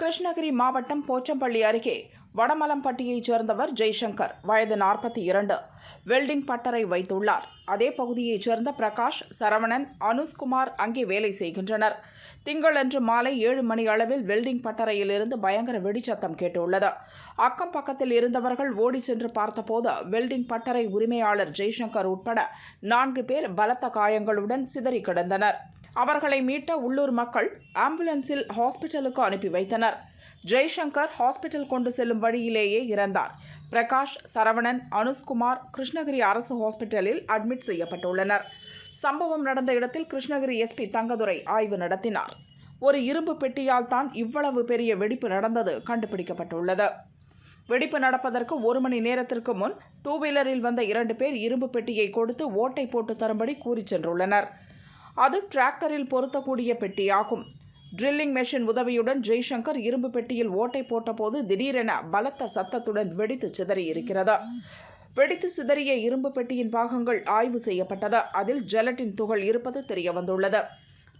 கிருஷ்ணகிரி மாவட்டம் போச்சம்பள்ளி அருகே வடமலம்பட்டியைச் சேர்ந்தவர் ஜெய்சங்கர், வயது 42, வெல்டிங் பட்டறை வைத்துள்ளார். அதே பகுதியைச் சேர்ந்த பிரகாஷ், சரவணன், அனுஷ்குமார் அங்கே வேலை செய்கின்றனர். திங்களன்று மாலை 7 மணி அளவில் வெல்டிங் பட்டறையிலிருந்து பயங்கர வெடிச்சத்தம் கேட்டுள்ளது. அக்கம் பக்கத்தில் இருந்தவர்கள் ஓடி சென்று பார்த்தபோது வெல்டிங் பட்டறை உரிமையாளர் ஜெய்சங்கர் உட்பட 4 பேர் பலத்த காயங்களுடன் சிதறி கிடந்தனர். அவர்களை மீட்ட உள்ளூர் மக்கள் ஆம்புலன்ஸில் ஹாஸ்பிட்டலுக்கு அனுப்பி வைத்தனர். ஜெய்சங்கர் ஹாஸ்பிட்டல் கொண்டு செல்லும் வழியிலேயே இறந்தார். பிரகாஷ், சரவணன், அனுஷ்குமார் கிருஷ்ணகிரி அரசு ஹாஸ்பிட்டலில் அட்மிட் செய்யப்பட்டுள்ளனர். சம்பவம் நடந்த இடத்தில் கிருஷ்ணகிரி எஸ்பி தங்கதுரை ஆய்வு நடத்தினார். ஒரு இரும்பு பெட்டியால் தான் இவ்வளவு பெரிய வெடிப்பு நடந்தது கண்டுபிடிக்கப்பட்டுள்ளது. வெடிப்பு நடப்பதற்கு 1 மணி நேரத்திற்கு முன் 2 வீலரில் வந்த 2 பேர் இரும்பு பெட்டியை கொடுத்து ஓட்டை போட்டு தரும்படி கூறி சென்றுள்ளனர். அது டிராக்டரில் பொருத்தக்கூடிய பெட்டியாகும். ட்ரில்லிங் மெஷின் உதவியுடன் ஜெய்சங்கர் இரும்பு பெட்டியில் ஓட்டை போட்டபோது திடீரென பலத்த சத்தத்துடன் வெடித்து சிதறியிருக்கிறது. வெடித்து சிதறிய இரும்பு பெட்டியின் பாகங்கள் ஆய்வு செய்யப்பட்டது. அதில் ஜெலட்டின் துகள் இருப்பது தெரியவந்துள்ளது.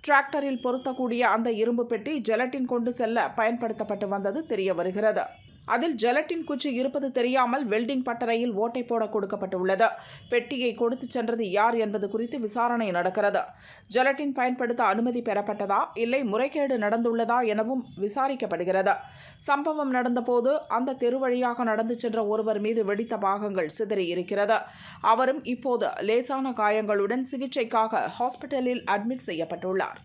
டிராக்டரில் பொருத்தக்கூடிய அந்த இரும்பு பெட்டி ஜெலட்டின் கொண்டு செல்ல பயன்படுத்தப்பட்டு வந்தது தெரிய வருகிறது. அதில் ஜெலட்டின் குச்சி இருப்பது தெரியாமல் வெல்டிங் பட்டறையில் ஓட்டை போட கொடுக்கப்பட்டுள்ளது. பெட்டியை கொடுத்து சென்றது யார் என்பது குறித்து விசாரணை நடக்கிறது. ஜெலட்டின் பயன்படுத்த அனுமதி பெறப்பட்டதா, இல்லை முறைகேடு நடந்துள்ளதா எனவும் விசாரிக்கப்படுகிறது. சம்பவம் நடந்தபோது அந்த தெரு வழியாக நடந்து சென்ற ஒருவர் மீது வெடித்த பாகங்கள் சிதறி இருக்கிறது. அவரும் இப்போது லேசான காயங்களுடன் சிகிச்சைக்காக ஹாஸ்பிட்டலில் அட்மிட் செய்யப்பட்டுள்ளார்.